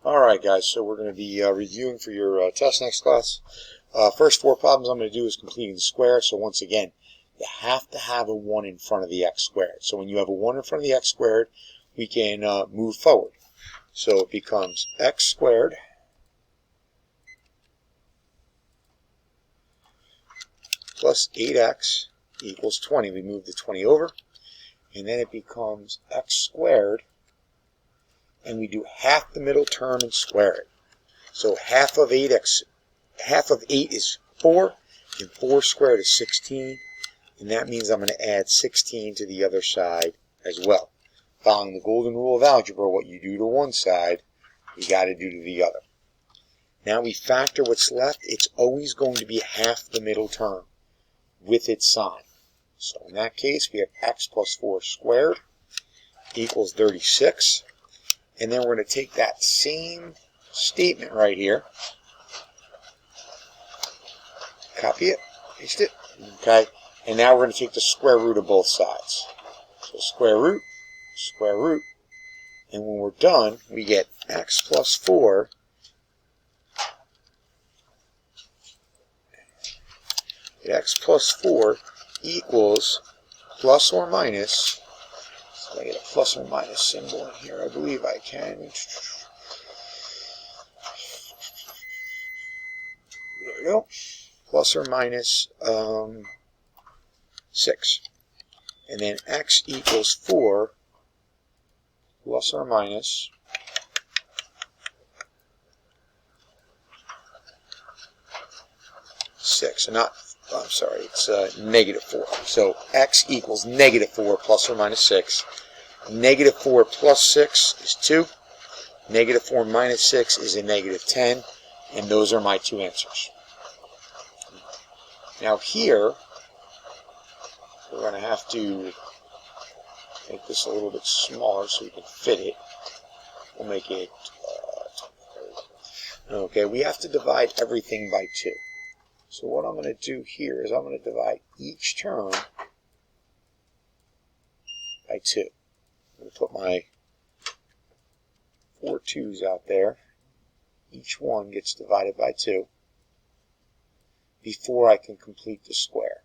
Alright guys, so we're going to be reviewing for your test next class. First 4 problems I'm going to do is completing the square. So once again, you have to have a 1 in front of the x squared. So when you have a 1 in front of the x squared, we can move forward. So it becomes x squared plus 8x equals 20. We move the 20 over. And then it becomes x squared. And we do half the middle term and square it. So half of 8 is 4, and 4 squared is 16, and that means I'm going to add 16 to the other side as well. Following the golden rule of algebra, what you do to one side, you got to do to the other. Now we factor what's left. It's always going to be half the middle term with its sign. So in that case, we have x plus 4 squared equals 36. And then we're going to take that same statement right here, copy it, paste it, okay, and now we're going to take the square root of both sides. So square root, and when we're done, we get x plus 4 equals plus or minus. So I get a plus or minus symbol in here. I believe I can. There we go. Plus or minus 6. And then x equals 4 plus or minus 6. I'm sorry, it's negative 4. So x equals negative 4 plus or minus 6. Negative 4 plus 6 is 2. Negative 4 minus 6 is a negative 10. And those are my 2 answers. Now here, we're going to have to make this a little bit smaller so we can fit it. We'll make it, okay, we have to divide everything by 2. So what I'm going to do here is I'm going to divide each term by 2. I'm going to put my 4 2's out there. Each one gets divided by 2 before I can complete the square.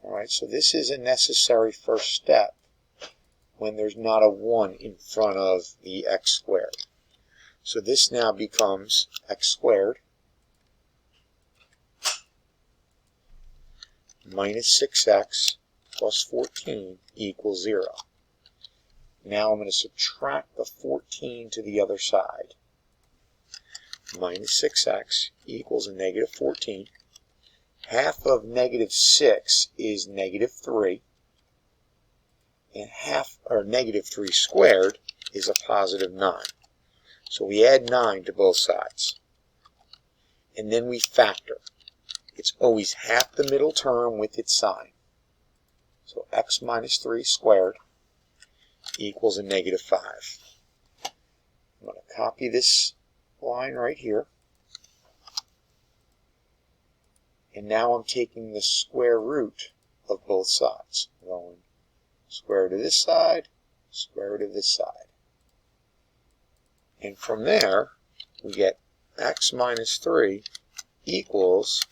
Alright, so this is a necessary first step when there's not a 1 in front of the x squared. So this now becomes x squared minus 6x plus 14 equals 0. Now I'm going to subtract the 14 to the other side. Minus 6x equals a negative 14. Half of negative 6 is negative 3. And negative 3 squared is a positive 9. So we add 9 to both sides. And then we factor. It's always half the middle term with its sign. So x minus 3 squared equals a negative 5. I'm going to copy this line right here. And now I'm taking the square root of both sides. I'm going square root of this side, square root of this side. And from there, we get x minus 3 equals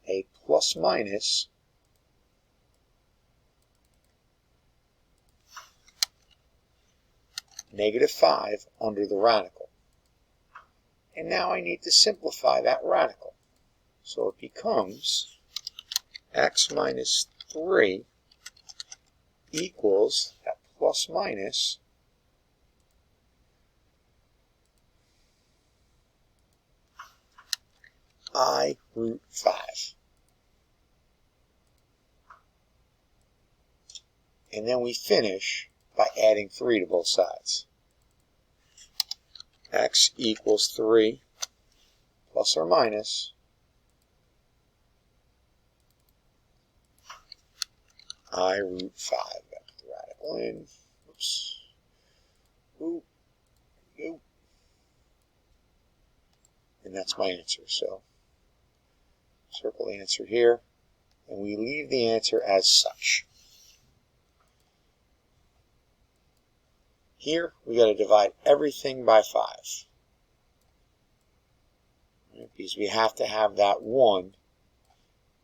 a plus minus negative 5 under the radical. And now I need to simplify that radical. So it becomes x minus 3 equals that plus minus I root 5. And then we finish by adding 3 to both sides. X equals 3 plus or minus I root 5. Got the radical in. Oops. Oop. Oop. And that's my answer. So circle the answer here. And we leave the answer as such. Here, we got to divide everything by 5. Right, because we have to have that 1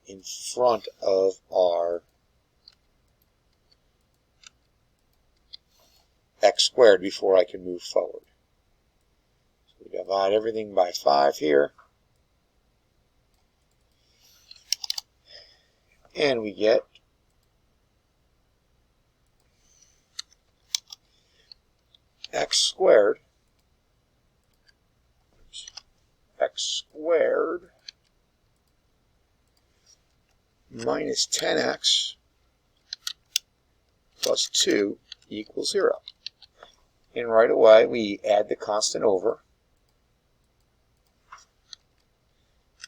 in front of our x squared before I can move forward. So we divide everything by 5 here. And we get x squared minus 10x plus 2 equals 0. And right away we add the constant over.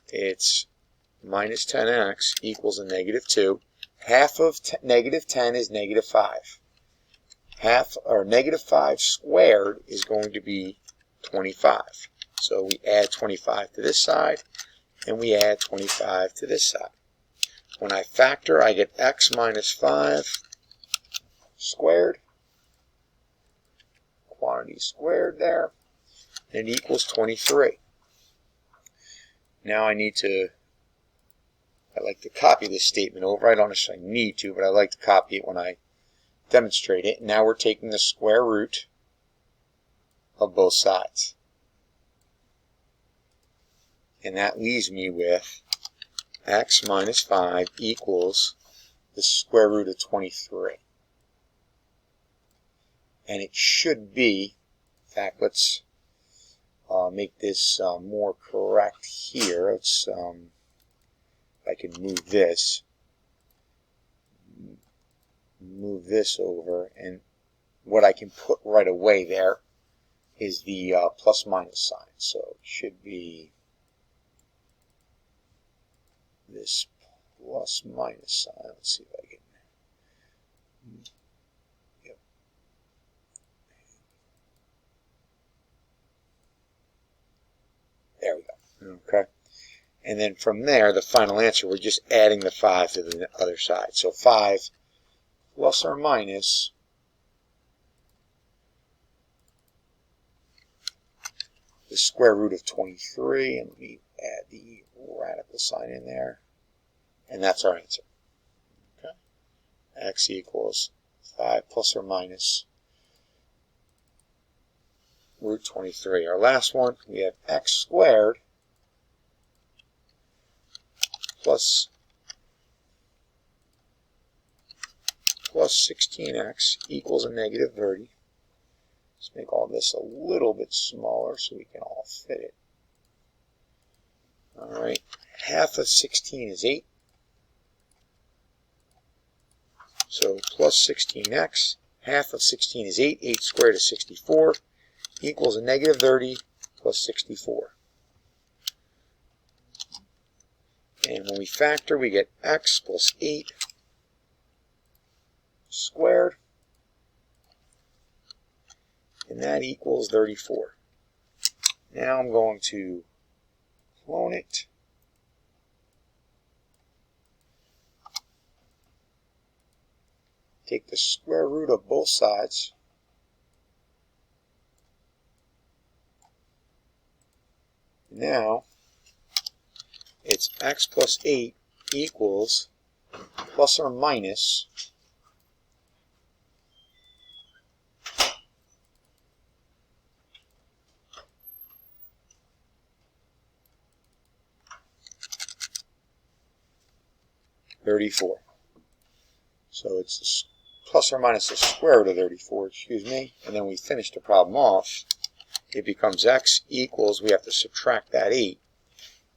It's minus 10x equals a negative 2. Half of negative 10 is negative 5. Negative 5 squared is going to be 25. So we add 25 to this side, and we add 25 to this side. When I factor, I get x minus 5 squared, quantity squared there, and it equals 23. Now I like to copy this statement over. I don't necessarily need to, but I like to copy it when I demonstrate it. Now we're taking the square root of both sides. And that leaves me with x minus 5 equals the square root of 23. And it should be, in fact, let's make this more correct here. Let's, if I can move this over, and what I can put right away there is the plus minus sign. So it should be this plus minus sign. Let's see if I can. Yep. There we go. Okay. And then from there, the final answer, we're just adding the 5 to the other side. So 5 plus or minus the square root of 23, and let me add the radical sign in there, and that's our answer. Okay. X equals 5 plus or minus root 23. Our last one, we have x squared plus 16x equals a negative 30. Let's make all this a little bit smaller so we can all fit it. Alright, half of 16 is 8. So plus 16x, half of 16 is 8. 8 squared is 64, equals a negative 30 plus 64. And when we factor, we get x plus 8 squared, and that equals 34. Now I'm going to clone it. Take the square root of both sides. Now it's x plus 8 equals plus or minus 34. So it's plus or minus the square root of 34, excuse me, and then we finish the problem off. It becomes x equals, we have to subtract that 8,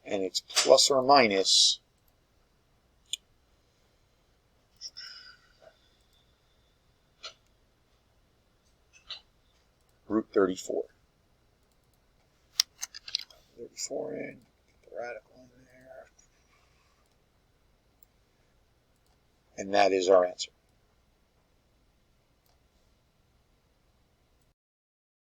and it's plus or minus root 34. 34 in, put the radical in there, and that is our answer.